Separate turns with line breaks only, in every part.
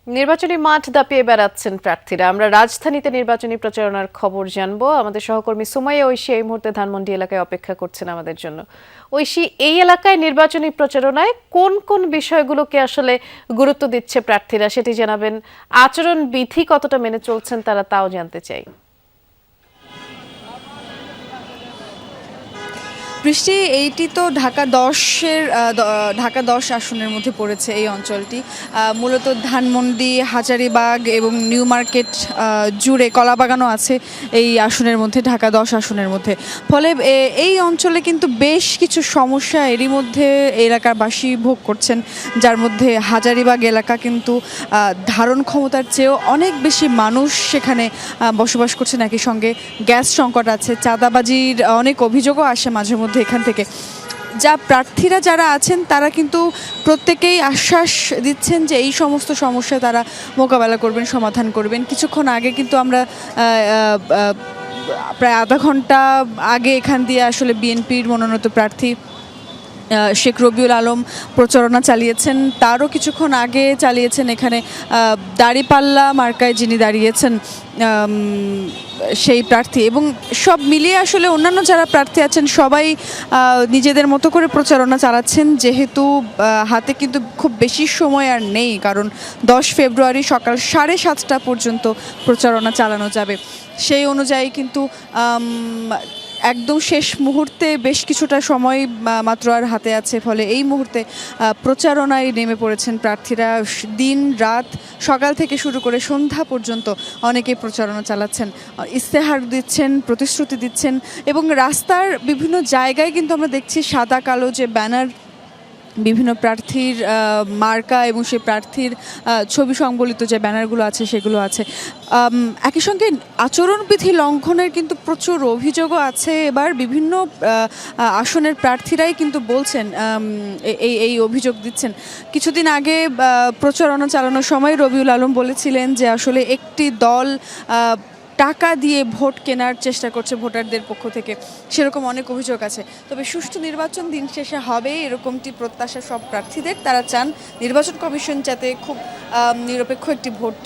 নির্বাচনী মাঠ দাপিয়ে বেড়াচ্ছেন প্রার্থীরা। আমরা রাজধানীতে নির্বাচনী প্রচারণার খবর জানবো। আমাদের সহকর্মী সুমাইয়া ঐশী এই মুহূর্তে ধানমন্ডি এলাকায় অপেক্ষা করছেন আমাদের জন্য। ঐশী, এই এলাকায় নির্বাচনী প্রচারণায় কোন কোন বিষয়গুলোকে আসলে গুরুত্ব দিচ্ছে প্রার্থীরা সেটি জানাবেন। আচরণ বিধি কতটা মেনে চলছেন তারা, তাও জানতে চাই।
বৃষ্টি এইটি তো ঢাকা 10 আসনের মধ্যে পড়েছে এই অঞ্চলটি। মূলত ধানমন্ডি, হাজারীবাগ এবং নিউ মার্কেট জুড়ে কলাবাগানও আছে এই আসনের মধ্যে, ঢাকা 10 আসনের মধ্যে। ফলে এই অঞ্চলে কিন্তু বেশ কিছু সমস্যা এরই মধ্যে এলাকাবাসী ভোগ করছেন, যার মধ্যে হাজারীবাগ এলাকা কিন্তু ধারণ ক্ষমতার চেয়েও অনেক বেশি মানুষ সেখানে বসবাস করছেন। একই সঙ্গে গ্যাস সংকট আছে, চাঁদাবাজির অনেক অভিযোগও আসে মাঝে মধ্যে এখান থেকে। প্রার্থীরা যারা আছেন তারা কিন্তু প্রত্যেকেই আশ্বাস দিচ্ছেন যে এই সমস্ত সমস্যা তারা মোকাবেলা করবেন, সমাধান করবেন। কিছুক্ষণ আগে কিন্তু আমরা প্রায় আধা ঘন্টা আগে এখান দিয়ে আসলে বিএনপির মনোনীত প্রার্থী শেখ রবিউল আলম প্রচারণা চালিয়েছেন। তারও কিছুক্ষণ আগে চালিয়েছেন এখানে দাঁড়িপাল্লা মার্কায় যিনি দাঁড়িয়েছেন সেই প্রার্থী। এবং সব মিলিয়ে আসলে অন্যান্য যারা প্রার্থী আছেন সবাই নিজেদের মতো করে প্রচারণা চালাচ্ছেন, যেহেতু হাতে কিন্তু খুব বেশি সময় আর নেই, কারণ 10 ফেব্রুয়ারি সকাল 7:30 পর্যন্ত প্রচারণা চালানো যাবে। সেই অনুযায়ী কিন্তু একদম শেষ মুহূর্তে বেশ কিছুটা সময় মাত্র আর হাতে আছে। ফলে এই মুহূর্তে প্রচারণায় নেমে পড়েছেন প্রার্থীরা। দিন রাত সকাল থেকে শুরু করে সন্ধ্যা পর্যন্ত অনেকেই প্রচারণা চালাচ্ছেন, ইস্তেহার দিচ্ছেন, প্রতিশ্রুতি দিচ্ছেন। এবং রাস্তার বিভিন্ন জায়গায় কিন্তু আমরা দেখছি সাদা কালো যে ব্যানার, বিভিন্ন প্রার্থীর মার্কা এবং সেই প্রার্থীর ছবি সংবলিত যে ব্যানারগুলো আছে সেগুলো আছে। একই সঙ্গে আচরণবিধি লঙ্ঘনের কিন্তু প্রচুর অভিযোগও আছে। এবার বিভিন্ন আসনের প্রার্থীরাই কিন্তু বলছেন, এই অভিযোগ দিচ্ছেন। কিছুদিন আগে প্রচারণা চালানোর সময় রবিউল আলম বলেছিলেন যে আসলে একটি দল টাকা দিয়ে ভোট কেনার চেষ্টা করছে ভোটারদের পক্ষ থেকে, সেরকম অনেক অভিযোগ আছে। তবে সুষ্ঠু নির্বাচন দিন শেষে হবে এরকমটি প্রত্যাশা সব প্রার্থীদের। তারা চান নির্বাচন কমিশন যাতে খুব নিরপেক্ষ একটি ভোট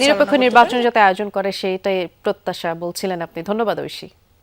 নিরপেক্ষ নির্বাচন যাতে আয়োজন করে সেইটাই প্রত্যাশা বলছিলেন আপনি। ধন্যবাদ ঐশী।